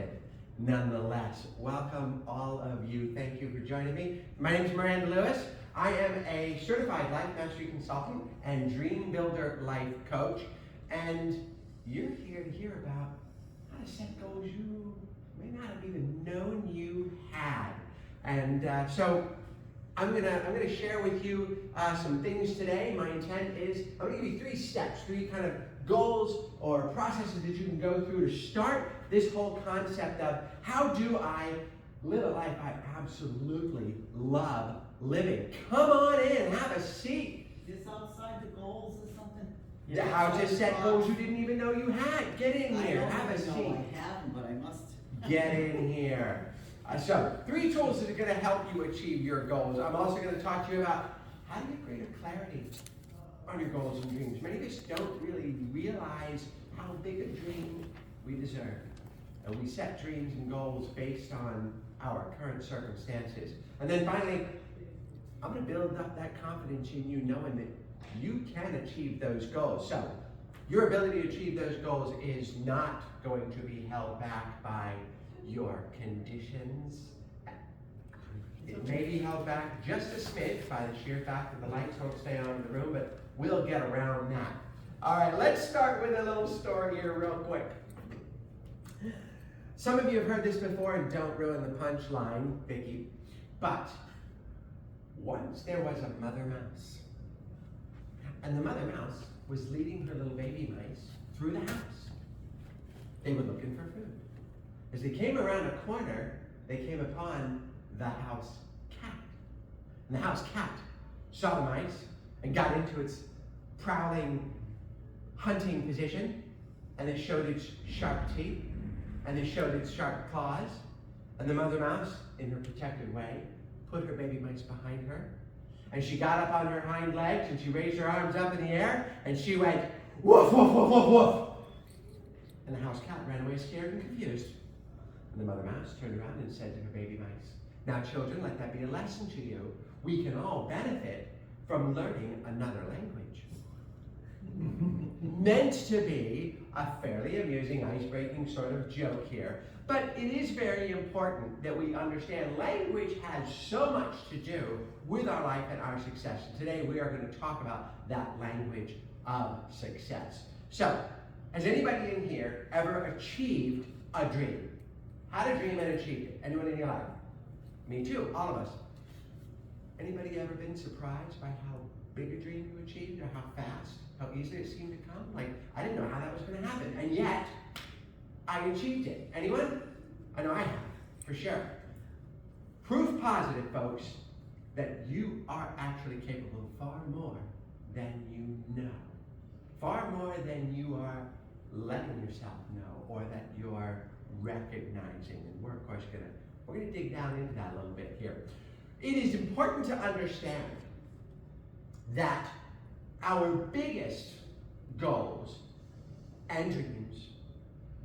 positive nonetheless. Welcome all of you. Thank you for joining me. My name is Miranda Lewis. I am a certified life mastery consultant and dream builder life coach. And you're here to hear about how to set goals you may not have even known you had. And so I'm gonna share with you some things today. My intent is I'm gonna give you 3 steps, 3 kind of goals or processes that you can go through to start this whole concept of how do I live a life I absolutely love living. Come on in, have a seat. This outside the goals or something? Yeah, how to set goals you didn't even know you had. Get in here, have a seat. I haven't, but I must. Get in here. So, 3 tools that are going to help you achieve your goals. I'm also going to talk to you about how to get greater clarity on your goals and dreams. Many of us don't really realize how big a dream we deserve. And we set dreams and goals based on our current circumstances. And then finally, I'm going to build up that confidence in you knowing that you can achieve those goals. So, your ability to achieve those goals is not going to be held back by your conditions. It may be held back just a smidge by the sheer fact that the lights won't stay on in the room, but we'll get around that. All right, let's start with a little story here real quick. Some of you have heard this before, and don't ruin the punchline, Vicky, but once there was a mother mouse, and the mother mouse was leading her little baby mice through the house. They were looking for food. As they came around a corner, they came upon the house cat. And the house cat saw the mice and got into its prowling, hunting position, and it showed its sharp teeth, and it showed its sharp claws, and the mother mouse, in her protective way, put her baby mice behind her, and she got up on her hind legs, and she raised her arms up in the air, and she went, woof, woof, woof, woof, woof. And the house cat ran away scared and confused. And the mother mouse turned around and said to her baby mice, now children, let that be a lesson to you. We can all benefit from learning another language. Meant to be a fairly amusing, ice-breaking sort of joke here. But it is very important that we understand language has so much to do with our life and our success. And today we are going to talk about that language of success. So, has anybody in here ever achieved a dream? Had a dream and achieved it? Anyone in your life? Me too, all of us. Anybody ever been surprised by how big a dream you achieved or how fast, how easily it seemed to come? Like, I didn't know how that was going to happen, and yet I achieved it. Anyone? I know I have, for sure. Proof positive, folks, that you are actually capable of far more than you know. Far more than you are letting yourself know or that you're recognizing. And we're, of course, we're gonna dig down into that a little bit here. It is important to understand that our biggest goals and dreams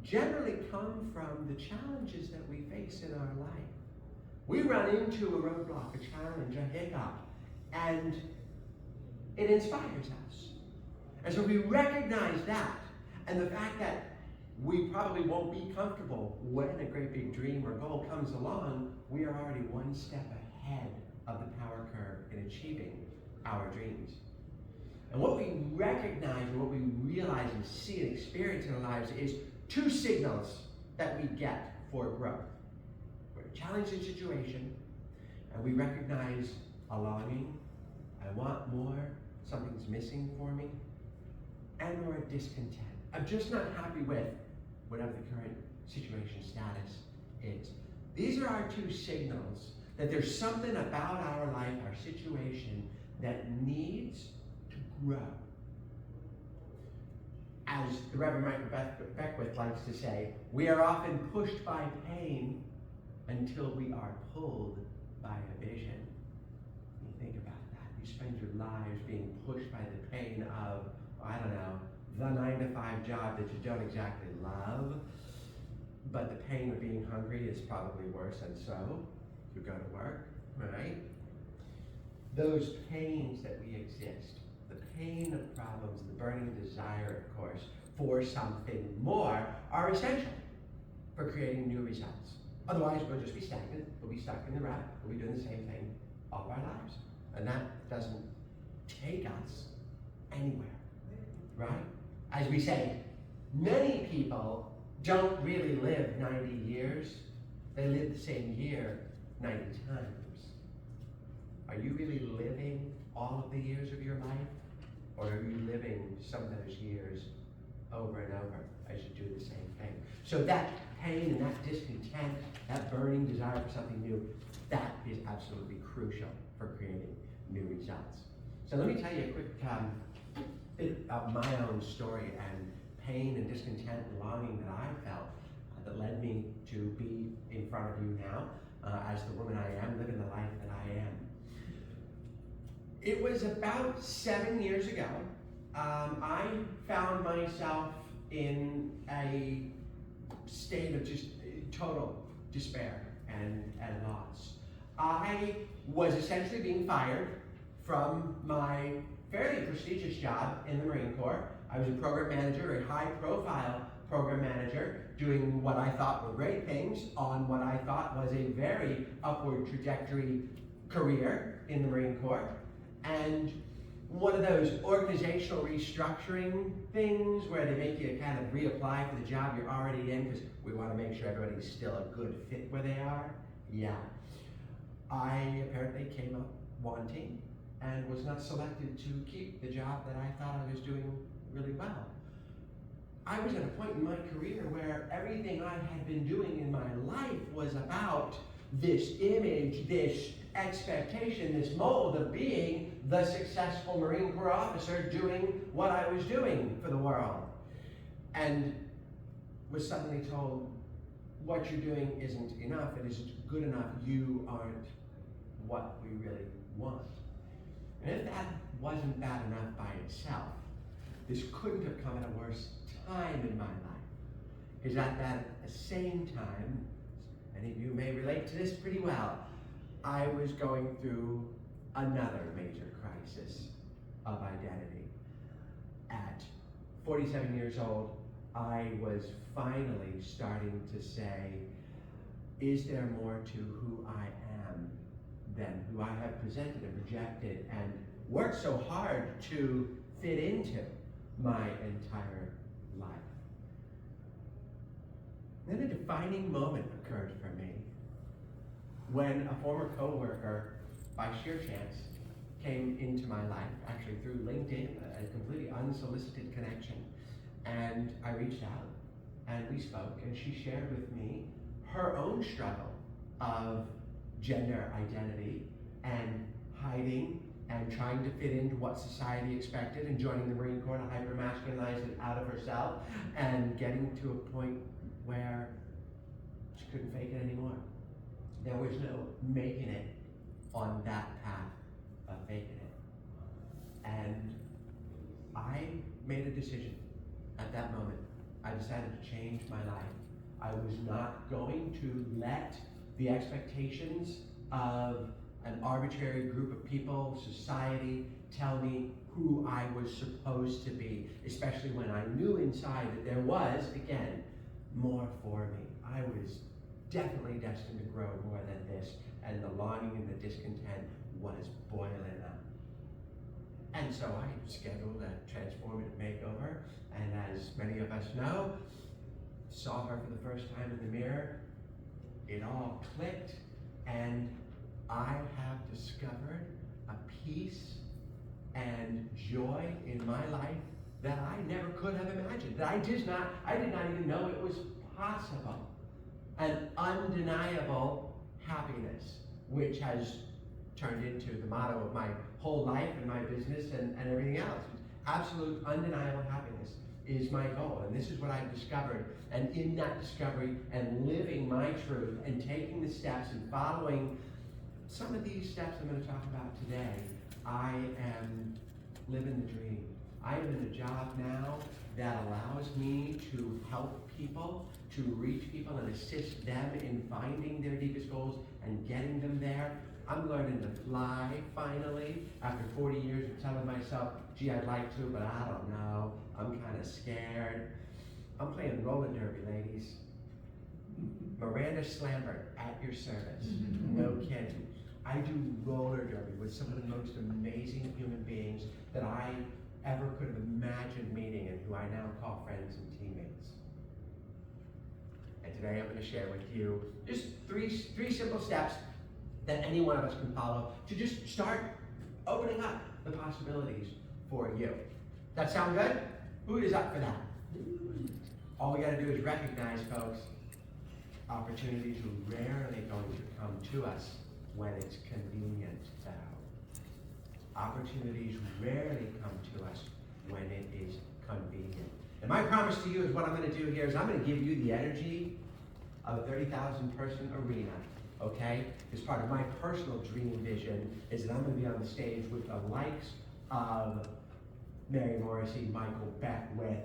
generally come from the challenges that we face in our life. We run into a roadblock, a challenge, a hiccup, and it inspires us. And so we recognize that, and the fact that we probably won't be comfortable when a great big dream or goal comes along, we are already one step ahead of the power curve in achieving our dreams. And what we recognize and what we realize and see and experience in our lives is 2 signals that we get for growth. We're in a challenging situation, and we recognize a longing, I want more, something's missing for me, and or a discontent. I'm just not happy with whatever the current situation status is. These are our 2 signals that there's something about our life, our situation, that needs to grow. As the Reverend Michael Beckwith likes to say, we are often pushed by pain until we are pulled by a vision. You think about that. You spend your lives being pushed by the pain of, I don't know, the 9-to-5 job that you don't exactly love, but the pain of being hungry is probably worse, and so you go to work, right? Those pains that we exist, the pain of problems, the burning desire, of course, for something more are essential for creating new results. Otherwise, we'll just be stagnant, we'll be stuck in the rut, we'll be doing the same thing all our lives. And that doesn't take us anywhere, right? As we say, many people don't really live 90 years, they live the same year 90 times. Are you really living all of the years of your life? Or are you living some of those years over and over as you do the same thing? So that pain and that discontent, that burning desire for something new, that is absolutely crucial for creating new results. So let me tell you a quick bit of my own story and pain and discontent and longing that I felt that led me to be in front of you now as the woman I am, living the life that I am. It was about 7 years ago, I found myself in a state of just total despair and loss. I was essentially being fired from my fairly prestigious job in the Marine Corps. I was a program manager, a high-profile program manager, doing what I thought were great things on what I thought was a very upward trajectory career in the Marine Corps. And one of those organizational restructuring things where they make you kind of reapply for the job you're already in because we want to make sure everybody's still a good fit where they are. Yeah. I apparently came up wanting and was not selected to keep the job that I thought I was doing really well. I was at a point in my career where everything I had been doing in my life was about this image, this expectation, this mold of being the successful Marine Corps officer doing what I was doing for the world. And was suddenly told, what you're doing isn't enough, it isn't good enough, you aren't what we really want. And if that wasn't bad enough by itself, this couldn't have come at a worse time in my life. Because at that same time, many of you may relate to this pretty well, I was going through another major crisis of identity. At 47 years old, I was finally starting to say, is there more to who I am than who I have presented and projected and worked so hard to fit into my entire life? Then a defining moment occurred for me when a former coworker, by sheer chance, came into my life, actually through LinkedIn, a completely unsolicited connection. And I reached out and we spoke, and she shared with me her own struggle of gender identity and hiding and trying to fit into what society expected and joining the Marine Corps to hyper-masculinize it out of herself and getting to a point where she couldn't fake it anymore. There was no making it on that path of making it. And I made a decision at that moment. I decided to change my life. I was not going to let the expectations of an arbitrary group of people, society, tell me who I was supposed to be, especially when I knew inside that there was, again, more for me. I was definitely destined to grow more than this, and the longing and the discontent was boiling up. And so I scheduled a transformative makeover, and as many of us know, saw her for the first time in the mirror, it all clicked, and I have discovered a peace and joy in my life that I never could have imagined, that I did not even know it was possible. An undeniable happiness, which has turned into the motto of my whole life and my business and everything else. Absolute undeniable happiness is my goal, and this is what I've discovered. And in that discovery and living my truth and taking the steps and following some of these steps I'm going to talk about today, I am living the dream. I am in a job now that allows me to help people, to reach people and assist them in finding their deepest goals and getting them there. I'm learning to fly, finally, after 40 years of telling myself, gee, I'd like to, but I don't know. I'm kind of scared. I'm playing roller derby, ladies. Miranda Slambert, at your service. No kidding. I do roller derby with some of the most amazing human beings that I ever could have imagined meeting and who I now call friends and teammates. And today I'm going to share with you just three simple steps that any one of us can follow to just start opening up the possibilities for you. That sound good? Who is up for that? All we got to do is recognize, folks, opportunities are rarely going to come to us when it's convenient, though. Opportunities rarely come to us when it is convenient. And my promise to you is what I'm going to do here is I'm going to give you the energy of a 30,000 person arena, okay? As part of my personal dream vision is that I'm going to be on the stage with the likes of Mary Morrissey, Michael Beckwith,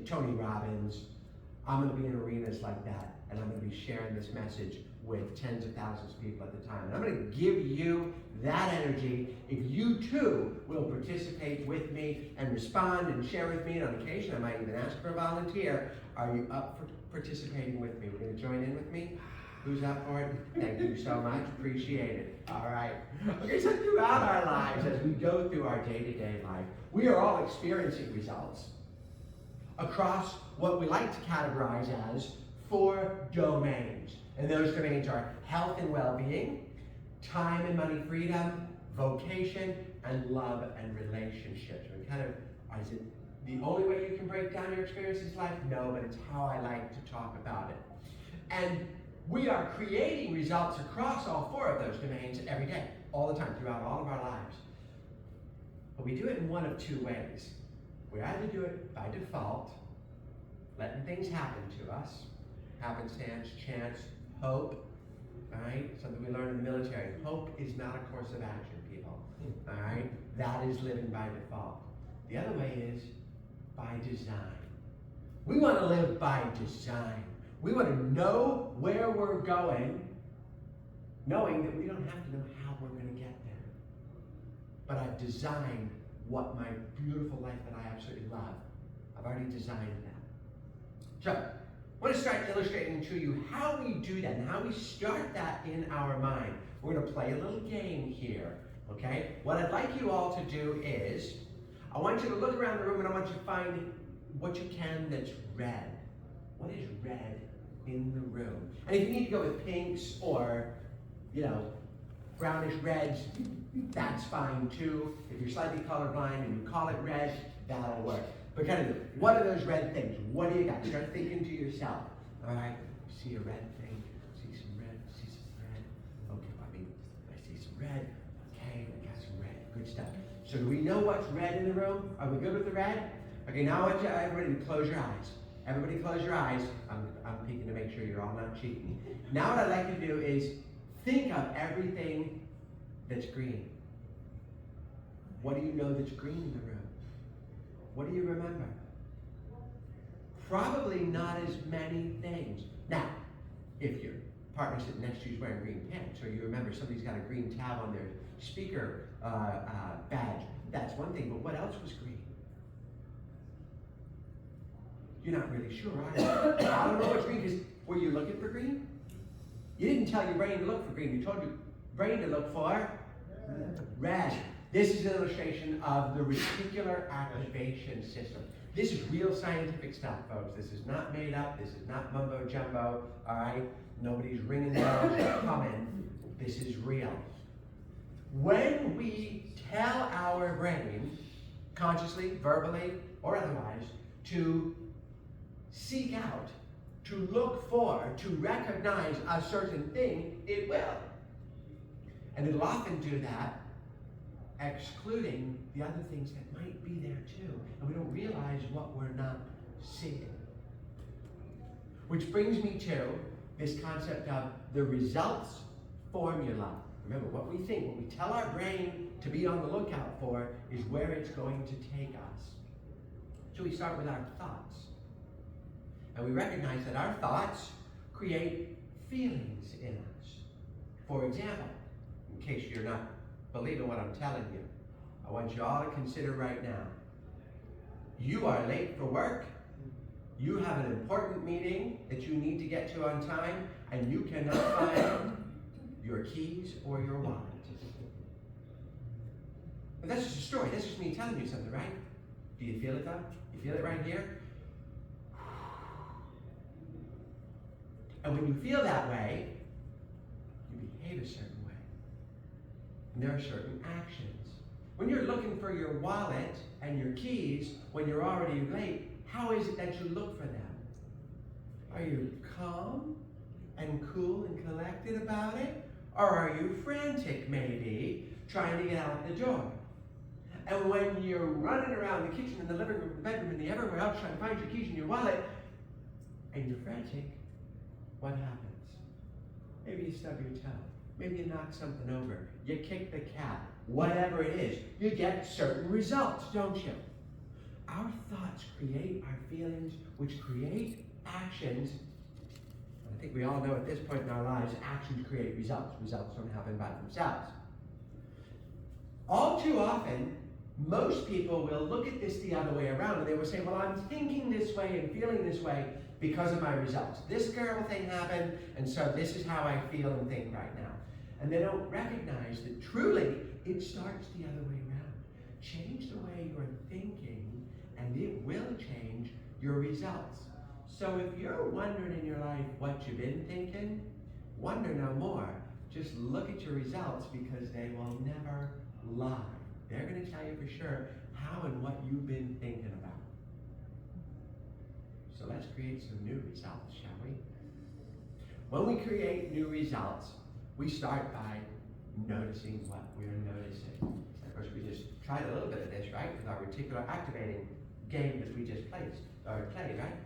Tony Robbins. I'm going to be in arenas like that, and I'm going to be sharing this message with tens of thousands of people at the time. And I'm going to give you that energy if you too will participate with me and respond and share with me. And on occasion, I might even ask for a volunteer. Are you up for participating with me? We're going to join in with me? Who's up for it? Thank you so much. Appreciate it. All right. Okay, so throughout our lives, as we go through our day-to-day life, we are all experiencing results across what we like to categorize as 4 domains. And those domains are health and well-being, time and money freedom, vocation, and love and relationships. And kind of, is it the only way you can break down your experiences in life? No, but it's how I like to talk about it. And we are creating results across all 4 of those domains every day, all the time, throughout all of our lives. But we do it in one of 2 ways. We either do it by default, letting things happen to us, happenstance, chance, hope, all right? Something we learn in the military. Hope is not a course of action, people, all right? That is living by default. The other way is by design. We want to live by design. We want to know where we're going, knowing that we don't have to know how we're going to get there. But I've designed what my beautiful life that I absolutely love. I've already designed that. So, I want to start illustrating to you how we do that and how we start that in our mind. We're going to play a little game here, okay? What I'd like you all to do is, I want you to look around the room and I want you to find what you can that's red. What is red in the room? And if you need to go with pinks or, brownish reds, that's fine too. If you're slightly colorblind and you call it red, that'll work. But kind of, what are those red things? What do you got? Start thinking to yourself. All right, see a red thing, see some red, see some red. Okay, I see some red. Okay, I got some red. Good stuff. So do we know what's red in the room? Are we good with the red? Okay, now I want you, everybody to close your eyes. Everybody close your eyes. I'm peeking to make sure you're all not cheating. Now what I'd like to do is think of everything that's green. What do you know that's green in the room? What do you remember? Probably not as many things. Now, if your partner sitting next to you is wearing green pants, or you remember somebody's got a green tab on their speaker badge, that's one thing, but what else was green? You're not really sure, are you? I don't know what's green, because were you looking for green? You didn't tell your brain to look for green. You told your brain to look for red. This is an illustration of the reticular activation system. This is real scientific stuff, folks. This is not made up. This is not mumbo jumbo, all right? Nobody's ringing bells or coming. This is real. When we tell our brain, consciously, verbally, or otherwise, to seek out, to look for, to recognize a certain thing, it will. And it'll often do that excluding the other things that might be there too. And we don't realize what we're not seeing. Which brings me to this concept of the results formula. Remember, what we think, what we tell our brain to be on the lookout for is where it's going to take us. So we start with our thoughts. And we recognize that our thoughts create feelings in us. For example, in case you're not believing what I'm telling you, I want you all to consider right now. You are late for work, You have an important meeting that you need to get to on time, and you cannot find your keys or your wallet. But that's just a story. That's just me telling you something, right? Do you feel it though? You feel it right here? And when you feel that way, you behave a certain way. And there are certain actions. When you're looking for your wallet and your keys when you're already late, how is it that you look for them? Are you calm and cool and collected about it? Or are you frantic, maybe, trying to get out the door? And when you're running around the kitchen and the living room, the bedroom, and everywhere else trying to find your keys and your wallet, and you're frantic, what happens? Maybe you stub your toe. Maybe you knock something over. You kick the cat. Whatever it is, you get certain results, don't you? Our thoughts create our feelings, which create actions. I think we all know at this point in our lives, actions create results. Results don't happen by themselves. All too often, most people will look at this the other way around and they will say, well, I'm thinking this way and feeling this way because of my results. This girl thing happened, and so this is how I feel and think right now. And they don't recognize that truly it starts the other way around. Change the way you're thinking, and it will change your results. So if you're wondering in your life what you've been thinking, wonder no more. Just look at your results, because they will never lie. They're going to tell you for sure how and what you've been thinking about. So let's create some new results, shall we? When we create new results, we start by noticing what we're noticing. Of course, we just tried a little bit of this, right, with our reticular activating game that we just played, right?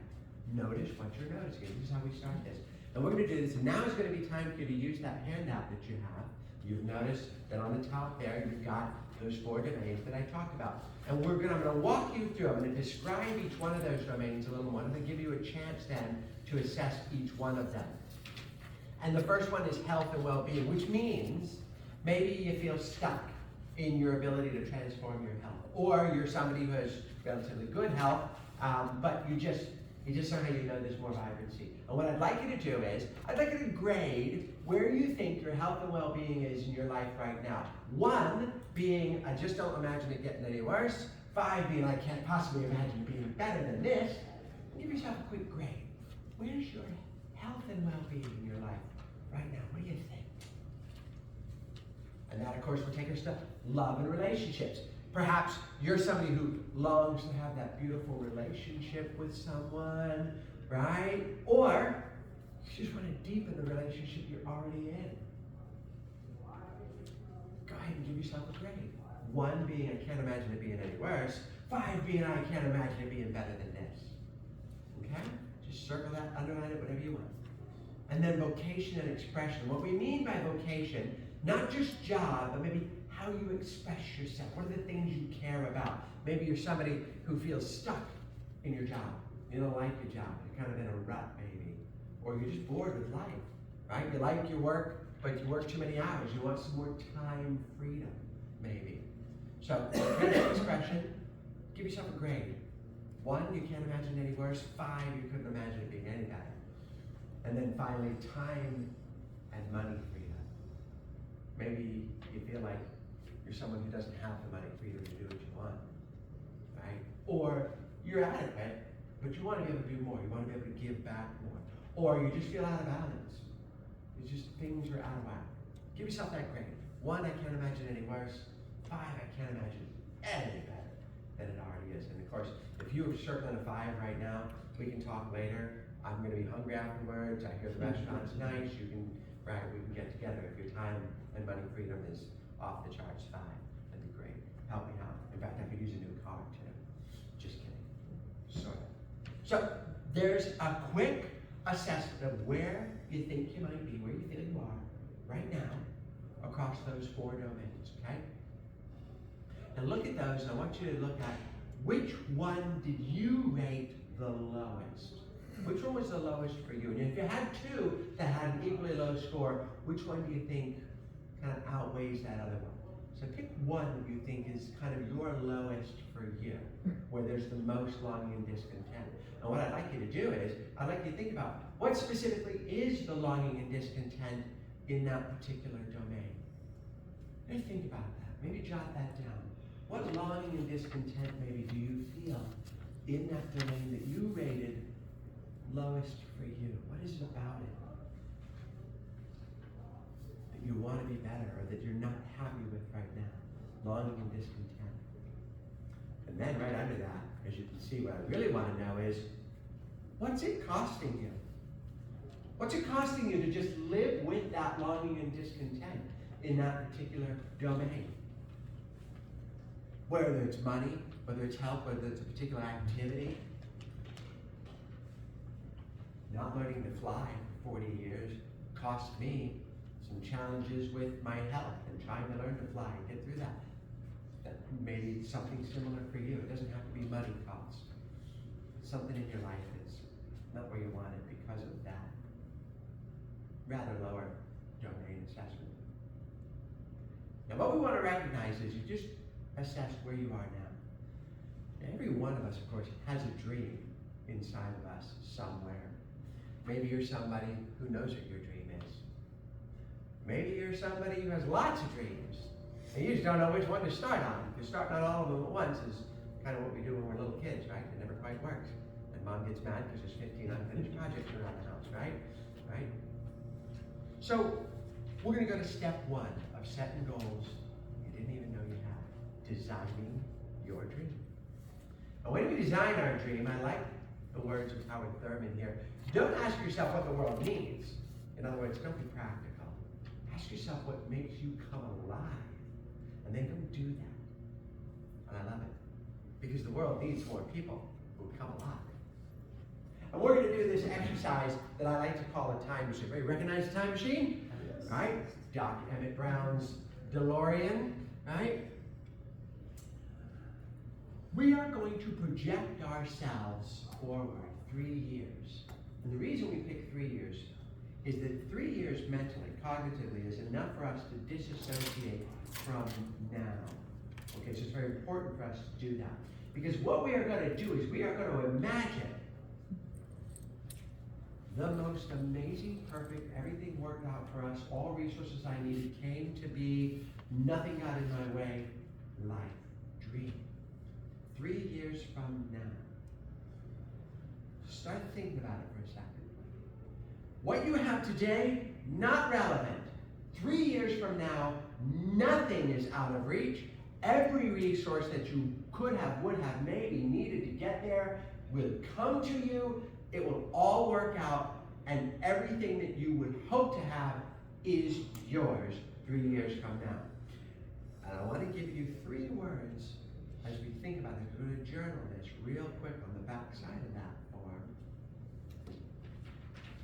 Notice what you're noticing. This is how we start this. And we're going to do this, and now is going to be time for you to use that handout that you have. You've noticed that on the top there, you've got those 4 domains that I talked about. And I'm going to walk you through. I'm going to describe each one of those domains a little more. I'm going to give you a chance then to assess each one of them. And the first one is health and well-being, which means maybe you feel stuck in your ability to transform your health. Or you're somebody who has relatively good health, but you just somehow there's more vibrancy. And what I'd like you to do is, I'd like you to grade where you think your health and well-being is in your life right now. 1 being, I just don't imagine it getting any worse. 5 being, I can't possibly imagine it being better than this. Give yourself a quick grade. Where's your health and well-being in your life right now? What do you think? And that, of course, will take us to love and relationships. Perhaps you're somebody who longs to have that beautiful relationship with someone, right? Or you just want to deepen the relationship you're already in. Go ahead and give yourself a grade. 1 being, I can't imagine it being any worse. 5 being, I can't imagine it being better than this. Okay? Just circle that, underline it, whatever you want. And then vocation and expression. What we mean by vocation, not just job, but maybe how you express yourself. What are the things you care about? Maybe you're somebody who feels stuck in your job. You don't like your job. You're kind of in a rut, maybe. Or you're just bored with life, right? You like your work, but you work too many hours. You want some more time freedom, maybe. So, creative expression, give yourself a grade. 1, you can't imagine any worse. 5, you couldn't imagine it being any better. And then finally, time and money freedom. Maybe you feel like you're someone who doesn't have the money freedom to do what you want, right? Or you're adequate, but you want to be able to do more. You want to be able to give back more. Or you just feel out of balance. It's just things are out of whack. Give yourself that grade. 1, I can't imagine any worse. 5, I can't imagine any better than it already is. And of course, if you're circling a 5 right now, we can talk later. I'm going to be hungry afterwards. I hear the restaurant's nice. We can get together. If your time and money freedom is off the charts 5, that'd be great. Help me out. In fact, I could use a new car too. Just kidding. Sort of. So there's a quick assessment of where you think you might be, where you feel you are right now across those 4 domains, okay? And look at those, and I want you to look at which one did you rate the lowest? Which one was the lowest for you? And if you had 2 that had an equally low score, which one do you think kind of outweighs that other one? So pick one that you think is kind of your lowest for you, where there's the most longing and discontent. And what I'd like you to do is, I'd like you to think about what specifically is the longing and discontent in that particular domain. Maybe think about that. Maybe jot that down. What longing and discontent maybe do you feel in that domain that you rated lowest for you? What is it about it that you want to be better or that you're not happy with right now? Longing and discontent. And then right under that, as you can see, what I really want to know is, what's it costing you? What's it costing you to just live with that longing and discontent in that particular domain? Whether it's money, whether it's health, whether it's a particular activity. Not learning to fly for 40 years cost me some challenges with my health and trying to learn to fly and get through that. Maybe something similar for you. It doesn't have to be money cost. Something in your life that's not where you want it because of that rather lower domain assessment. Now what we want to recognize is you just assess where you are now. Every one of us, of course, has a dream inside of us somewhere. Maybe you're somebody who knows what your dream is. Maybe you're somebody who has lots of dreams, and you just don't know which one to start on, because starting on all of them at once is kind of what we do when we're little kids, right? It never quite works. And mom gets mad because there's 15 unfinished projects around the house, right? Right? So, we're going to go to step one of setting goals you didn't even know you had. Designing your dream. And when we design our dream, I like the words of Howard Thurman here. Don't ask yourself what the world needs. In other words, don't be practical. Ask yourself what makes you come alive. And then go do that. And I love it. Because the world needs more people who come alive. And we're going to do this exercise that I like to call a time machine. Everybody recognize the time machine? Yes. Right? Doc Emmett Brown's DeLorean, right? We are going to project ourselves forward 3 years. And the reason we pick 3 years is that 3 years mentally, cognitively, is enough for us to disassociate from now. Okay, so it's very important for us to do that. Because what we are going to do is we are going to imagine the most amazing, perfect, everything worked out for us, all resources I needed came to be, nothing got in my way, life, dream. 3 years from now. Start thinking about it for a second. What you have today, not relevant. 3 years from now, nothing is out of reach. Every resource that you could have, would have, maybe needed to get there will come to you. It will all work out, and everything that you would hope to have is yours 3 years from now. And I want to give you 3 words as we think about it. We're going to journal this real quick on the back side of that form.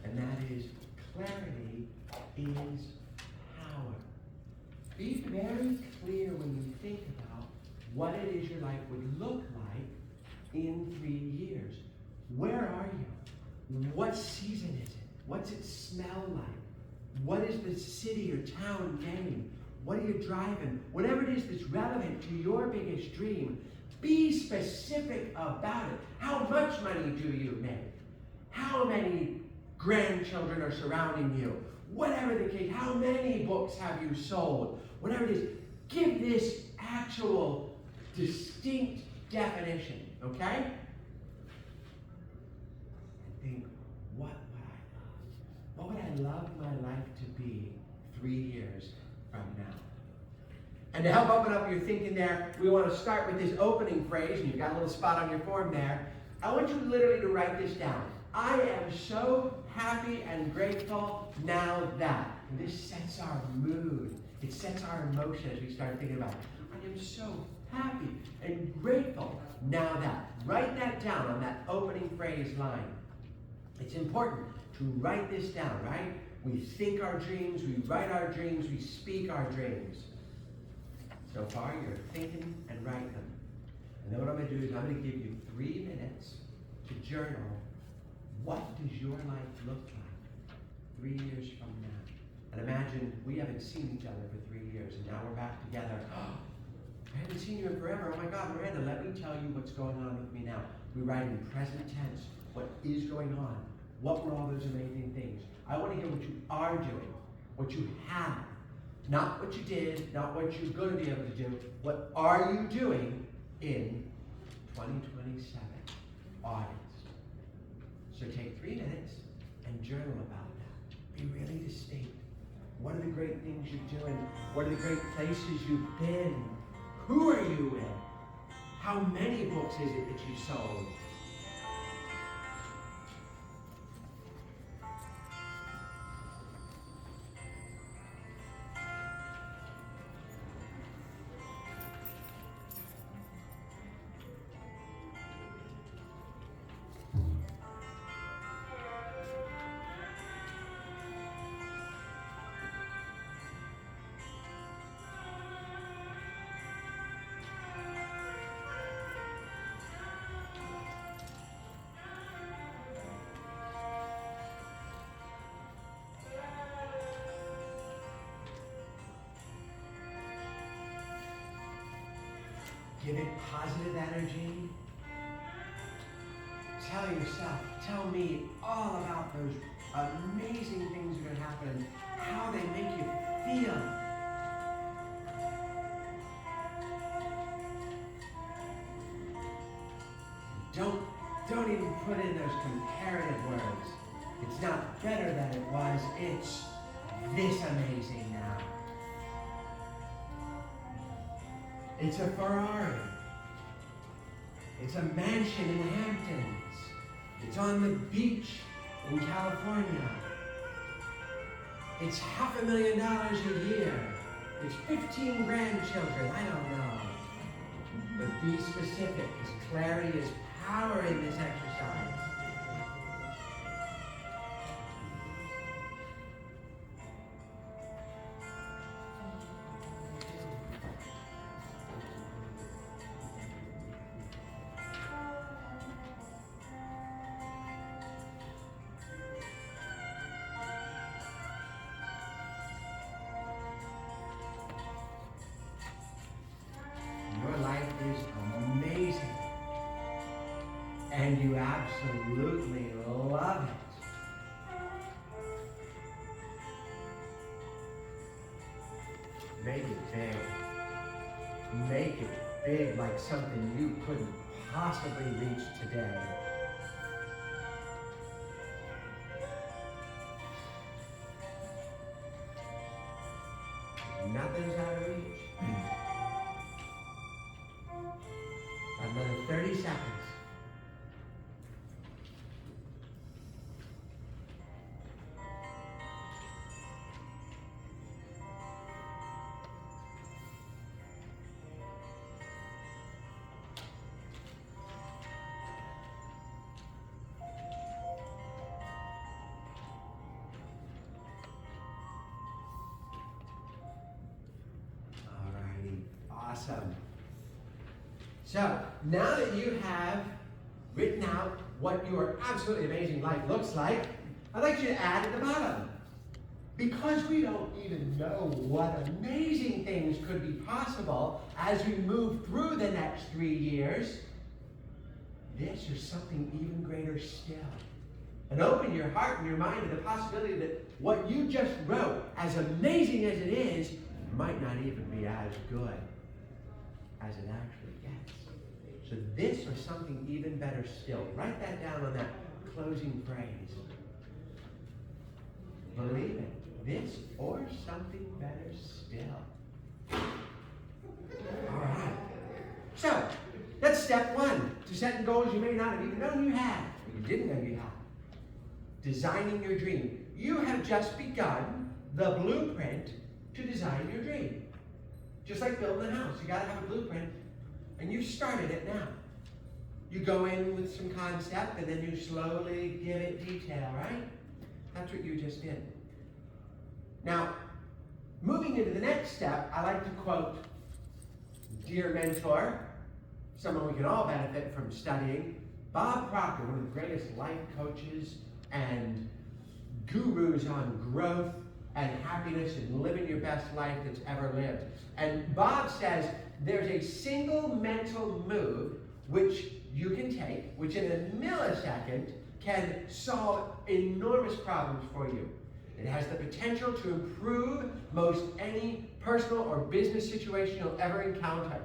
And that is, clarity is power. Be very clear when you think about what it is your life would look like in 3 years. Where are you? What season is it? What's it smell like? What is the city or town name? What are you driving? Whatever it is that's relevant to your biggest dream, be specific about it. How much money do you make? How many grandchildren are surrounding you? Whatever the case, how many books have you sold? Whatever it is, give this actual distinct definition, okay? And think, what would I love? What would I love my life to be 3 years from now? And to help open up your thinking there, we want to start with this opening phrase, and you've got a little spot on your form there. I want you literally to write this down. I am so happy and grateful now that. And this sets our mood. It sets our emotion as we start thinking about it. I am so happy and grateful now that. Write that down on that opening phrase line. It's important to write this down, right? We think our dreams, we write our dreams, we speak our dreams. So far, you're thinking and writing them. And then what I'm going to do is I'm going to give you 3 minutes to journal. What does your life look like 3 years from now? And imagine we haven't seen each other for 3 years, and now we're back together. I haven't seen you in forever. Oh my God, Miranda, let me tell you what's going on with me now. We write in present tense. What is going on? What were all those amazing things? I want to hear what you are doing, what you have. Not what you did, not what you're going to be able to do. What are you doing in 2027, August? So take 3 minutes and journal about that. Be really distinct. What are the great things you're doing? What are the great places you've been? Who are you with? How many books is it that you sold? Give it positive energy. Tell yourself, tell me all about those amazing things that are happening, how they make you feel. Don't even put in those comparative words. It's not better than it was, it's this amazing now. It's a Ferrari. It's a mansion in the Hamptons. It's on the beach in California. It's $500,000 a year. It's 15 grandchildren. I don't know. But be specific, because clarity is power in this exercise. Your life is amazing. And you absolutely love it. Make it big. Make it big, like something you couldn't possibly reach today. Nothing's out of reach. Another 30 seconds. Alrighty, awesome. So, now that you have written out what your absolutely amazing life looks like, I'd like you to add at the bottom. Because we don't even know what amazing things could be possible as we move through the next 3 years, this or something even greater still. And open your heart and your mind to the possibility that what you just wrote, as amazing as it is, might not even be as good as it actually gets. So this or something even better still. Write that down on that closing phrase. Believe it. This or something better still. All right. So, that's step 1. To setting goals you may not have even known you had, or you didn't know you had. Designing your dream. You have just begun the blueprint to design your dream. Just like building a house. You got to have a blueprint. And you've started it now. You go in with some concept and then you slowly give it detail, right? That's what you just did. Now, moving into the next step, I like to quote dear mentor, someone we can all benefit from studying, Bob Proctor, one of the greatest life coaches and gurus on growth, and happiness and living your best life that's ever lived. And Bob says there's a single mental move which you can take, which in a millisecond can solve enormous problems for you. It has the potential to improve most any personal or business situation you'll ever encounter.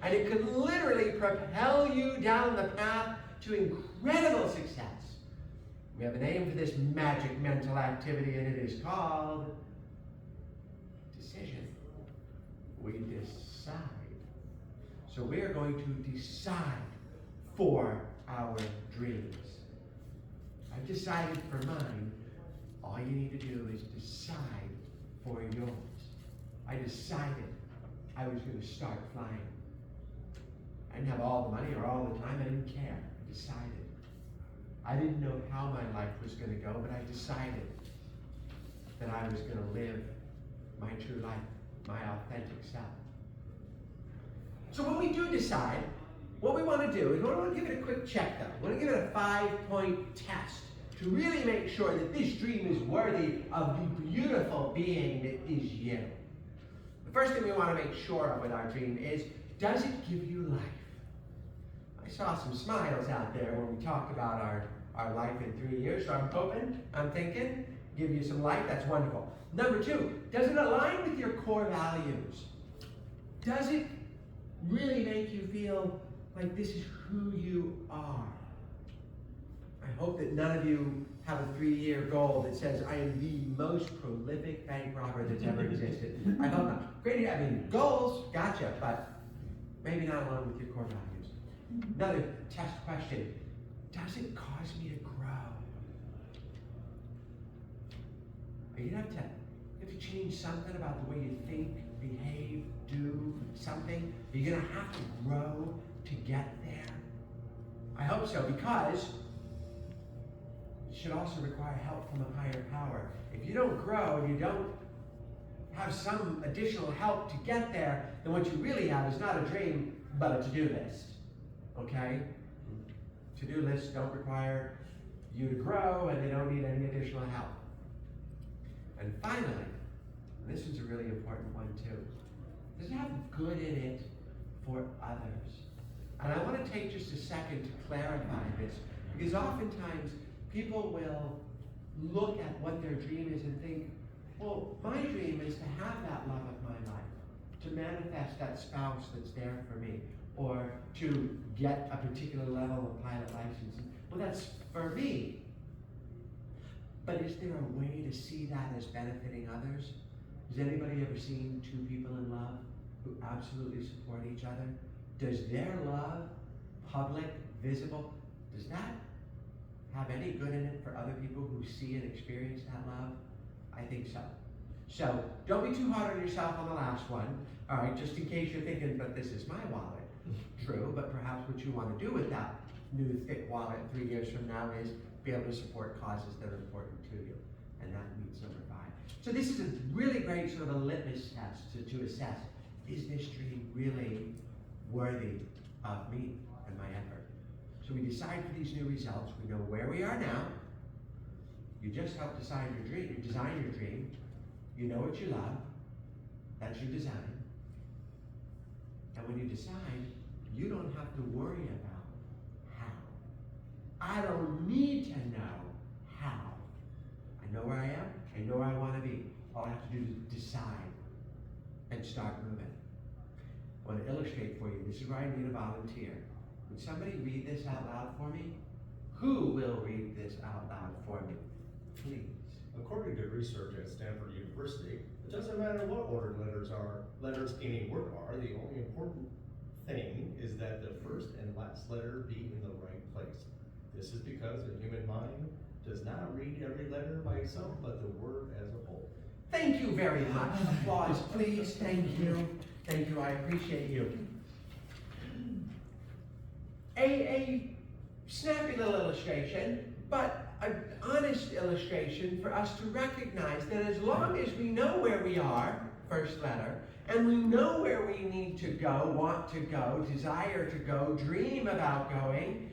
And it could literally propel you down the path to incredible success. We have a name for this magic mental activity, and it is called decision. We decide. So we are going to decide for our dreams. I've decided for mine. All you need to do is decide for yours. I decided I was going to start flying. I didn't have all the money or all the time. I didn't care. I decided. I didn't know how my life was going to go, but I decided that I was going to live my true life, my authentic self. So when we do decide, what we want to do is we want to give it a quick check, though. We want to give it a 5-point test to really make sure that this dream is worthy of the beautiful being that is you. The first thing we want to make sure of with our dream is, does it give you life? I saw some smiles out there when we talked about our life in 3 years, so I'm thinking, give you some life, that's wonderful. Number 2, does it align with your core values? Does it really make you feel like this is who you are? I hope that none of you have a 3-year goal that says, I am the most prolific bank robber that's ever existed. I hope not. Great, I mean, goals, gotcha, but maybe not along with your core values. Another test question, does it cause me to grow? Are you have to change something about the way you think, behave, do something? Are you going to have to grow to get there? I hope so, because it should also require help from a higher power. If you don't grow, you don't have some additional help to get there, then what you really have is not a dream, but a to-do list. Okay? To-do lists don't require you to grow, and they don't need any additional help. And finally, and this one's a really important one too, does it have good in it for others? And I want to take just a second to clarify this, because oftentimes people will look at what their dream is and think, well, my dream is to have that love of my life, to manifest that spouse that's there for me, or to get a particular level of pilot license. Well, that's for me. But is there a way to see that as benefiting others? Has anybody ever seen two people in love who absolutely support each other? Does their love, public, visible, does that have any good in it for other people who see and experience that love? I think so. So don't be too hard on yourself on the last one. All right, just in case you're thinking, but this is my wallet. True, but perhaps what you want to do with that new thick wallet 3 years from now is be able to support causes that are important to you. And that means number 5. So this is a really great sort of a litmus test to assess, is this dream really worthy of me and my effort? So we decide for these new results. We know where we are now. You just help decide your dream. You design your dream. You know what you love. That's your design. And when you decide, you don't have to worry about how. I don't need to know how. I know where I am. I know where I want to be. All I have to do is decide and start moving. I want to illustrate for you. This is where I need a volunteer. Would somebody read this out loud for me? Who will read this out loud for me? Please. According to research at Stanford University, it doesn't matter what order letters in a word are, the only important thing is that the first and last letter be in the right place. This is because the human mind does not read every letter by itself, but the word as a whole. Thank you very much. Applause, please. Thank you. Thank you. I appreciate you. A snappy little illustration, but an honest illustration for us to recognize that as long as we know where we are, first letter, and we know where we need to go, want to go, desire to go, dream about going,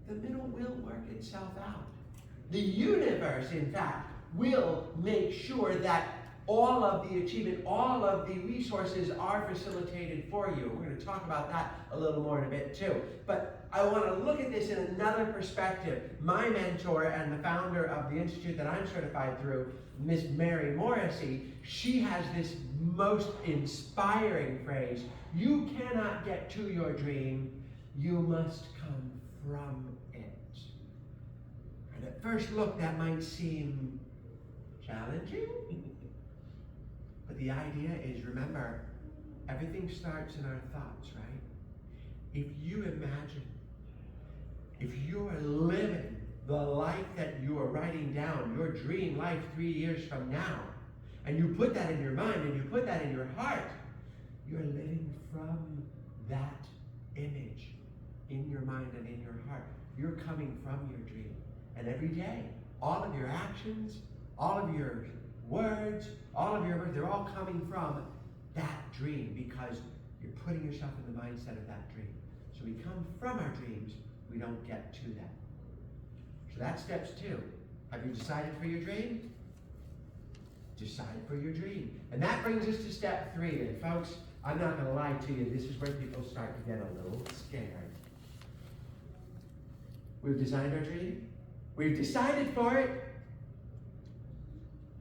the middle will work itself out. The universe, in fact, will make sure that all of the achievement, all of the resources are facilitated for you. We're going to talk about that a little more in a bit too. But I want to look at this in another perspective. My mentor and the founder of the institute that I'm certified through, Miss Mary Morrissey, she has this most inspiring phrase: you cannot get to your dream, you must come from it. And at first look, that might seem challenging. But the idea is, remember, everything starts in our thoughts, right? If you imagine, if you are living the life that you are writing down, your dream life 3 years from now, and you put that in your mind and you put that in your heart, you're living from that image in your mind and in your heart. You're coming from your dream. And every day, all of your actions, all of your words, all of your words, they're all coming from that dream because you're putting yourself in the mindset of that dream. So we come from our dreams, we don't get to them. So that's steps 2. Have you decided for your dream? Decide for your dream. And that brings us to step 3. And folks, I'm not going to lie to you, this is where people start to get a little scared. We've designed our dream, we've decided for it,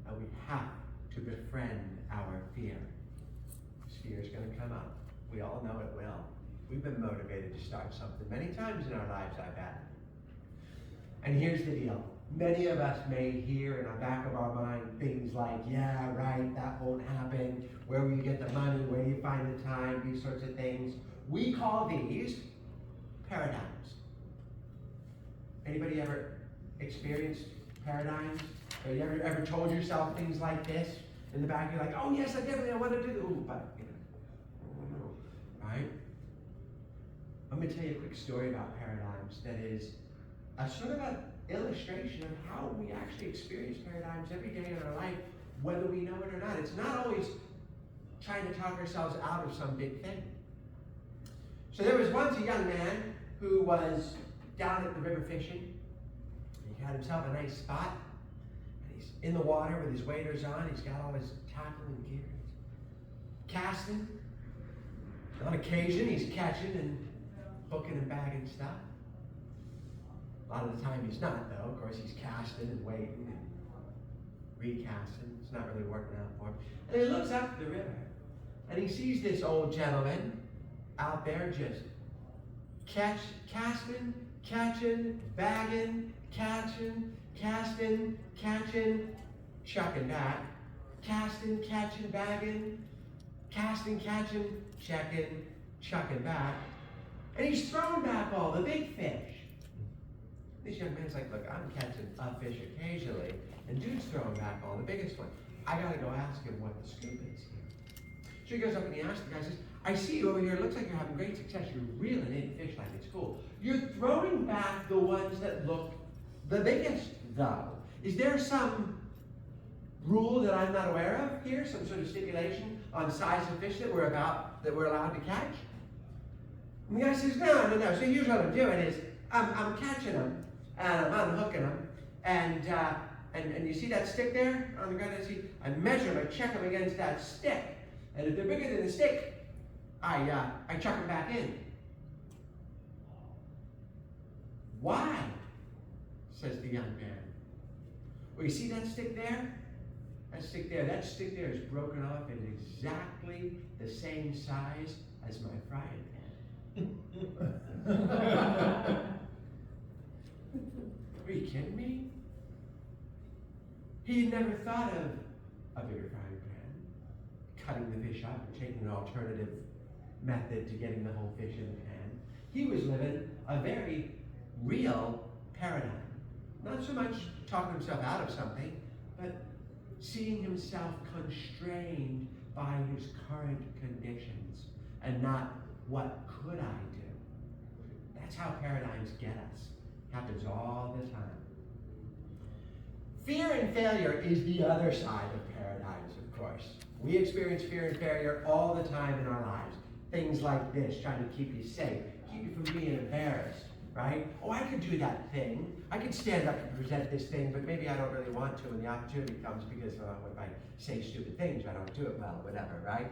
and we have to befriend our fear. This fear is going to come up. We all know it will. We've been motivated to start something many times in our lives, I bet. And here's the deal. Many of us may hear in the back of our mind things like, yeah, right, that won't happen. Where will you get the money? Where do you find the time? These sorts of things. We call these paradigms. Anybody ever experienced paradigms? Have you ever told yourself things like this? In the back, you're like, oh yes, I want to do that. Ooh, but, right? I'm going to tell you a quick story about paradigms that is a sort of an illustration of how we actually experience paradigms every day in our life, whether we know it or not. It's not always trying to talk ourselves out of some big thing. So there was once a young man who was down at the river fishing. He had himself a nice spot. And he's in the water with his waders on. He's got all his tackle and gear. He's casting. On occasion, he's catching and hooking and bagging stuff. A lot of the time he's not, though. Of course, he's casting and waiting and recasting. It's not really working out for him. And he looks up the river, and he sees this old gentleman out there just casting, catching, bagging, catching, casting, catching, chucking back, casting, catching, bagging, casting, catching, checking, chucking back, and he's throwing back all the big fish. This young man's like, look, I'm catching a fish occasionally, and dude's throwing back all the biggest one. I gotta go ask him what the scoop is here. So he goes up and he asks the guy, says, I see you over here, it looks like you're having great success, you're reeling in fish like it's cool. You're throwing back the ones that look the biggest, though. Is there some rule that I'm not aware of here, some sort of stipulation on size of fish that we're allowed to catch? And the guy says, no. So here's what I'm doing is, I'm catching them, and I'm unhooking them, and you see that stick there on the ground? I measure them, I check them against that stick, and if they're bigger than the stick, I chuck them back in. Why? Says the young man. Well, you see that stick there? That stick there is broken off in exactly the same size as my frying pan. Are you kidding me? He never thought of a bigger frying pan, cutting the fish up and taking an alternative method to getting the whole fish in the pan. He was living a very real paradigm. Not so much talking himself out of something, but seeing himself constrained by his current conditions and not what could I do. That's how paradigms get us. Happens all the time. Fear and failure is the other side of paradigms, of course. We experience fear and failure all the time in our lives. Things like this, trying to keep you safe, keep you from being embarrassed. right? Oh, I could do that thing. I could stand up and present this thing, but maybe I don't really want to when the opportunity comes because if I say stupid things, I don't do it well, whatever, right?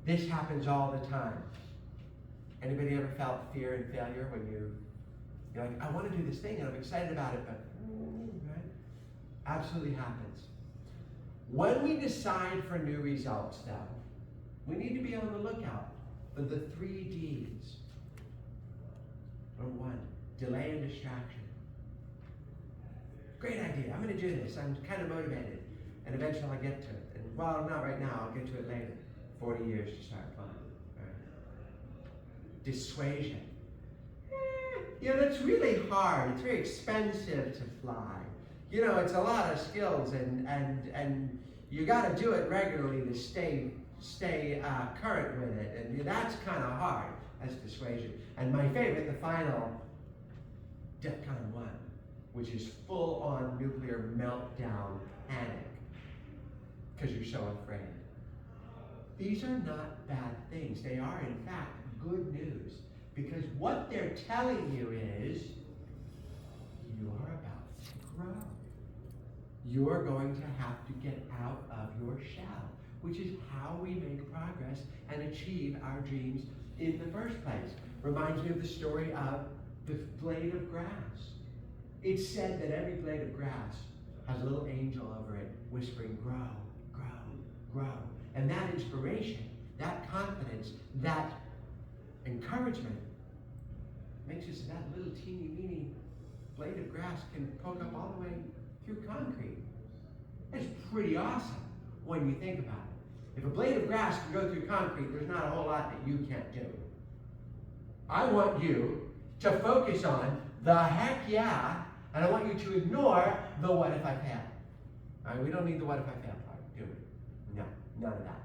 This happens all the time. Anybody ever felt fear and failure when you're like, I want to do this thing and I'm excited about it, but, right? Absolutely happens. When we decide for new results, though, we need to be on the lookout for the 3 Ds. Number 1, delay and distraction. Great idea, I'm going to do this, I'm kind of motivated, and eventually I'll get to it. And well, not right now, I'll get to it later. 40 years to start flying. Right? Dissuasion. That's really hard. It's very expensive to fly. It's a lot of skills, and you got to do it regularly to stay current with it, and that's kind of hard. That's dissuasion. And my favorite, the final, DEFCON 1, which is full-on nuclear meltdown panic because you're so afraid. These are not bad things. They are, in fact, good news, because what they're telling you is you are about to grow. You're going to have to get out of your shell, which is how we make progress and achieve our dreams in the first place. Reminds me of the story of the blade of grass. It's said that every blade of grass has a little angel over it whispering, grow, grow, grow. And that inspiration, that confidence, that encouragement makes it so that little teeny weeny blade of grass can poke up all the way through concrete. It's pretty awesome when you think about it. If a blade of grass can go through concrete, there's not a whole lot that you can't do. I want you to focus on the heck yeah, and I want you to ignore the what if I fail. All right, we don't need the what if I fail part, do we? No, none of that.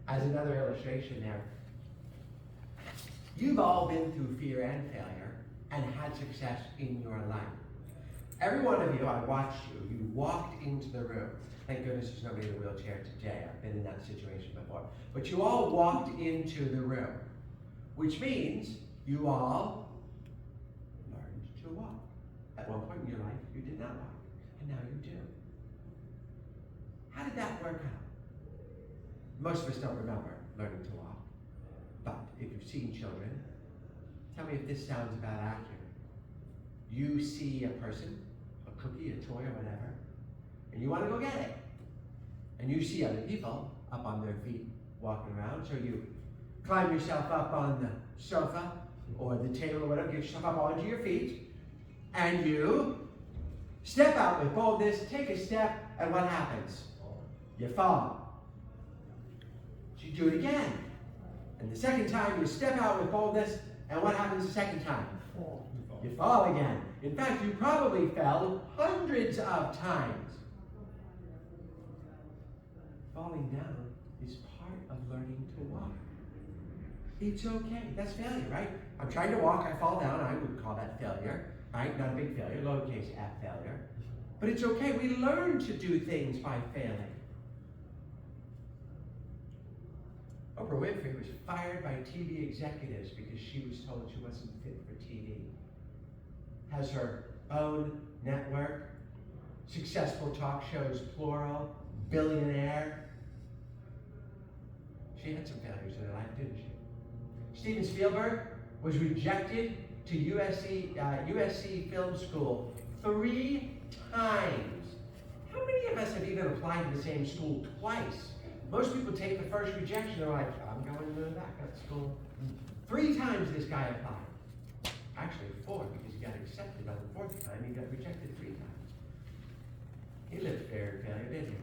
As another illustration there, you've all been through fear and failure and had success in your life. Every one of you, I watched you. You walked into the room. Thank goodness there's nobody in a wheelchair today. I've been in that situation before. But you all walked into the room, which means you all learned to walk. At one point in your life, you did not walk, and now you do. How did that work out? Most of us don't remember learning to walk. But if you've seen children, tell me if this sounds about accurate. You see a person, a cookie, a toy, or whatever, and you want to go get it. And you see other people up on their feet walking around, so you climb yourself up on the sofa or the table or whatever, get yourself up onto your feet, and you step out with boldness, take a step, and what happens? You fall. So you do it again. And the second time you step out with boldness, and what happens the second time? You fall again. In fact, you probably fell hundreds of times. Falling down is part of learning to walk. It's okay. That's failure, right? I'm trying to walk, I fall down, I would call that failure, right? Not a big failure, lowercase f failure. But it's okay. We learn to do things by failing. Oprah Winfrey was fired by TV executives because she was told she wasn't fit for TV. Has her own network, successful talk shows, plural, billionaire. She had some failures in her life, didn't she? Steven Spielberg was rejected to USC Film School 3 times. How many of us have even applied to the same school twice? Most people take the first rejection, they're like, I'm going to back up school. 3 times this guy applied. Actually 4, because he got accepted on the 4th time, he got rejected 3 times. He lived fear and failure, didn't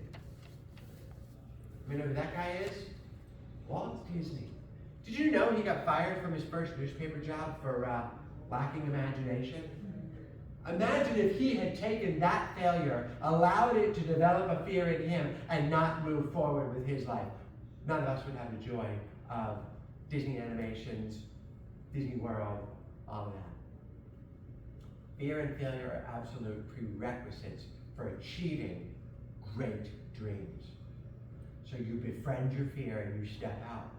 he? You know who that guy is? Walt Disney. Did you know he got fired from his first newspaper job for lacking imagination? Imagine if he had taken that failure, allowed it to develop a fear in him, and not moved forward with his life. None of us would have the joy of Disney animations, Disney World, all of that. Fear and failure are absolute prerequisites for achieving great dreams. So you befriend your fear and you step out.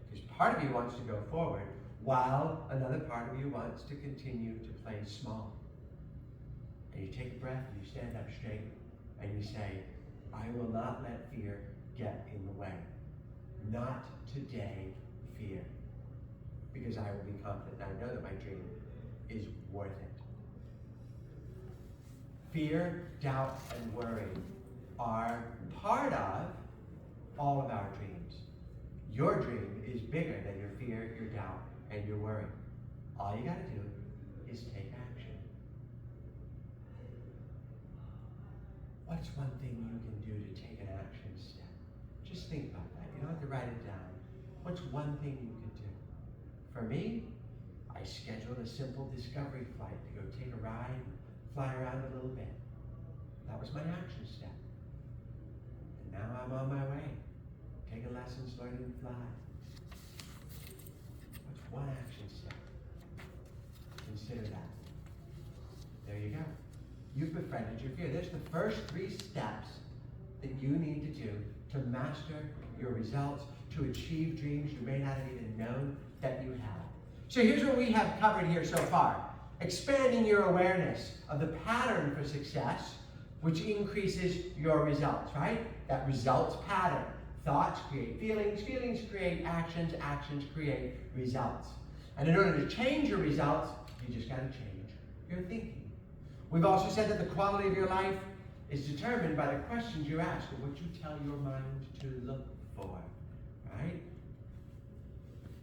Because part of you wants to go forward while another part of you wants to continue to play small. And you take a breath and you stand up straight and you say, I will not let fear get in the way. Not today, fear. Because I will be confident. I know that my dream is worth it. Fear, doubt, and worry are part of all of our dreams. Your dream is bigger than your fear, your doubt, and your worry. All you got to do is take action. What's one thing you can do to take an action step? Just think about that. You don't have to write it down. What's one thing you can do? For me, I scheduled a simple discovery flight to go take a ride and fly around a little bit. That was my action step. And now I'm on my way, taking lessons, learning to fly. What's one action step? Consider that. There you go. You've befriended your fear. There's the first 3 steps that you need to do to master your results, to achieve dreams you may not have even known that you have. So here's what we have covered here so far. Expanding your awareness of the pattern for success, which increases your results, right? That results pattern. Thoughts create feelings, feelings create actions, actions create results. And in order to change your results, you just got to change your thinking. We've also said that the quality of your life is determined by the questions you ask and what you tell your mind to look for, right?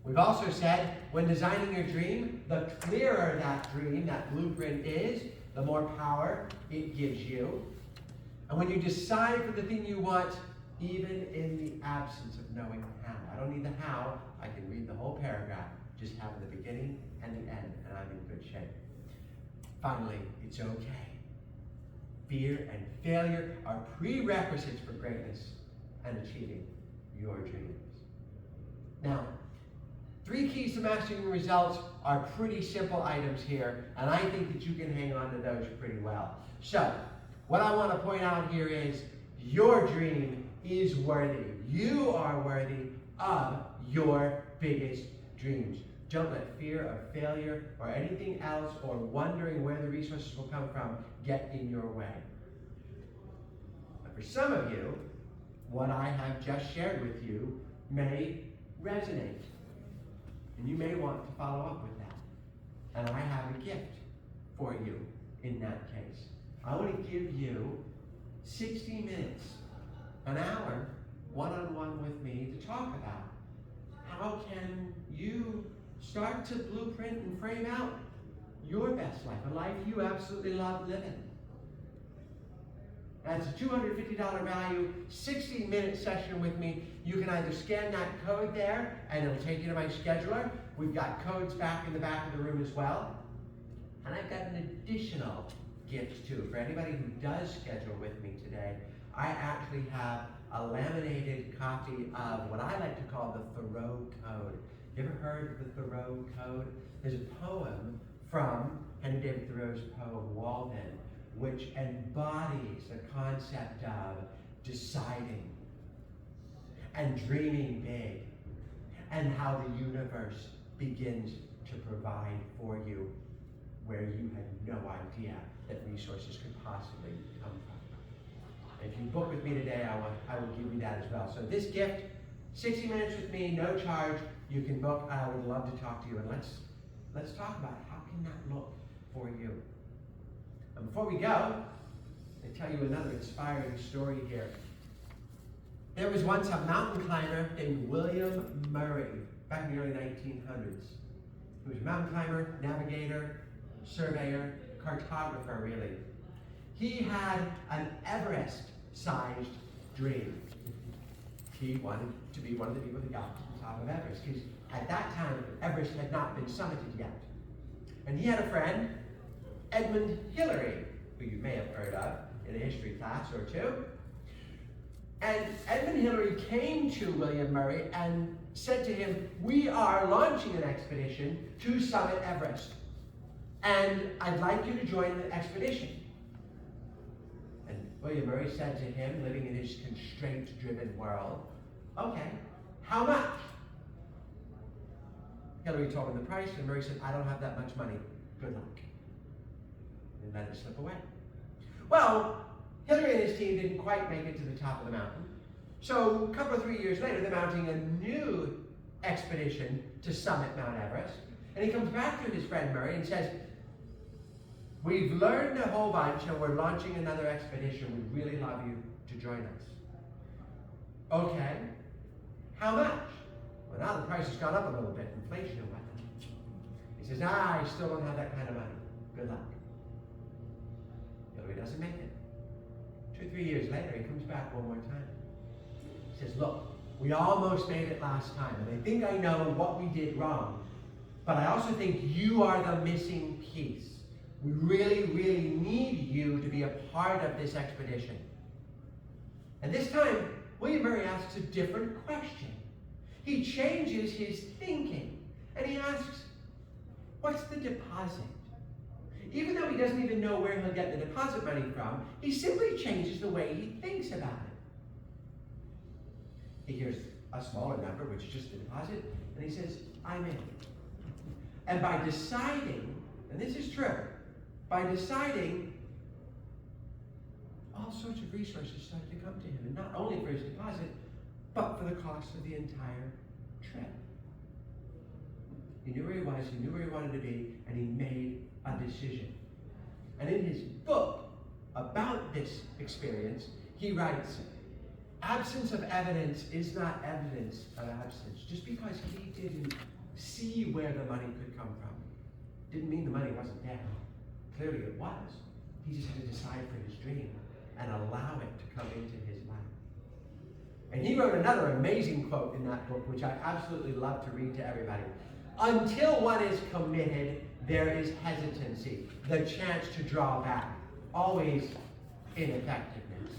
We've also said when designing your dream, the clearer that dream, that blueprint is, the more power it gives you. And when you decide for the thing you want, even in the absence of knowing how. I don't need the how, I can read the whole paragraph. Just have the beginning and the end, and I'm in good shape. Finally, it's okay. Fear and failure are prerequisites for greatness and achieving your dreams. Now, 3 keys to mastering results are pretty simple items here, and I think that you can hang on to those pretty well. So, what I want to point out here is your dream is worthy. You are worthy of your biggest dreams. Don't let fear of failure or anything else or wondering where the resources will come from get in your way. But for some of you, what I have just shared with you may resonate. And you may want to follow up with that. And I have a gift for you in that case. I want to give you 60 minutes, an hour, one-on-one with me to talk about how can you start to blueprint and frame out your best life, a life you absolutely love living. That's a $250 value, 60-minute session with me. You can either scan that code there, and it'll take you to my scheduler. We've got codes back in the back of the room as well. And I've got an additional gift too. For anybody who does schedule with me today, I actually have a laminated copy of what I like to call the Thoreau Code. You ever heard of the Thoreau Code? There's a poem from Henry David Thoreau's poem, Walden, which embodies the concept of deciding and dreaming big and how the universe begins to provide for you where you had no idea that resources could possibly come from. If you book with me today, I will give you that as well. So this gift, 60 minutes with me, no charge. You can book. I would love to talk to you, and let's talk about how can that look for you. And before we go, I tell you another inspiring story here. There was once a mountain climber named William Murray, back in the early 1900s. He was a mountain climber, navigator, surveyor, cartographer, really. He had an Everest-sized dream. He wanted to be one of the people that got to the top of Everest, because at that time, Everest had not been summited yet. And he had a friend, Edmund Hillary, who you may have heard of in a history class or two. And Edmund Hillary came to William Murray and said to him, we are launching an expedition to summit Everest. And I'd like you to join the expedition. And William Murray said to him, living in his constraint-driven world, okay, how much? Hillary told him the price, and Murray said, I don't have that much money. Good luck. And let it slip away. Well, Hillary and his team didn't quite make it to the top of the mountain. So a couple of 3 years later, they're mounting a new expedition to summit Mount Everest. And he comes back to his friend Murray and says, we've learned a whole bunch and we're launching another expedition. We'd really love you to join us. Okay. How much? Well, now the price has gone up a little bit, inflation and whatnot. He says, I still don't have that kind of money. Good luck. Hillary doesn't make it. 2 or 3 years later, he comes back one more time. He says, look, we almost made it last time, and I think I know what we did wrong, but I also think you are the missing piece. We really, really need you to be a part of this expedition. And this time, William Murray asks a different question. He changes his thinking, and he asks, what's the deposit? Even though he doesn't even know where he'll get the deposit money from, he simply changes the way he thinks about it. He hears a smaller number, which is just the deposit, and he says, I'm in. And by deciding, and this is true, by deciding, all sorts of resources started to come to him, and not only for his deposit, but for the cost of the entire trip. He knew where he was, he knew where he wanted to be, and he made a decision. And in his book about this experience, he writes, absence of evidence is not evidence of absence. Just because he didn't see where the money could come from, didn't mean the money wasn't there. Clearly it was. He just had to decide for his dream and allow it to come into his life. And he wrote another amazing quote in that book, which I absolutely love to read to everybody. Until one is committed, there is hesitancy, the chance to draw back, always ineffectiveness.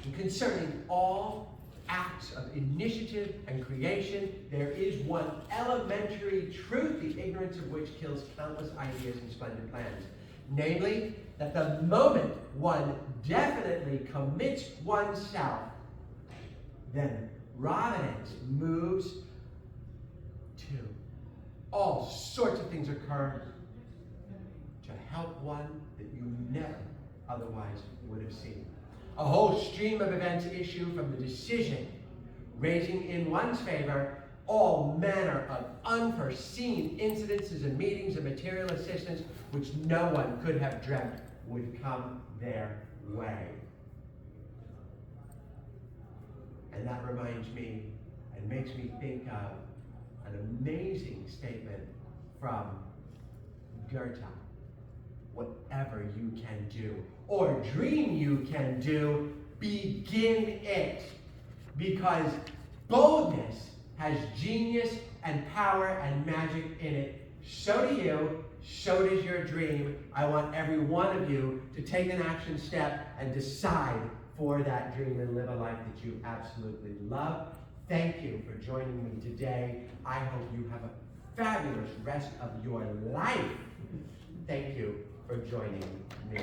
And concerning all acts of initiative and creation, there is one elementary truth, the ignorance of which kills countless ideas and splendid plans. Namely, that the moment one definitely commits oneself, then providence moves to. All sorts of things occur to help one that you never otherwise would have seen. A whole stream of events issue from the decision, raising in one's favor all manner of unforeseen incidences and meetings and material assistance which no one could have dreamt would come their way. And that reminds me and makes me think of an amazing statement from Goethe. Whatever you can do or dream you can do, begin it. Because boldness has genius and power and magic in it. So do you, so does your dream. I want every one of you to take an action step and decide for that dream and live a life that you absolutely love. Thank you for joining me today. I hope you have a fabulous rest of your life. Thank you for joining me.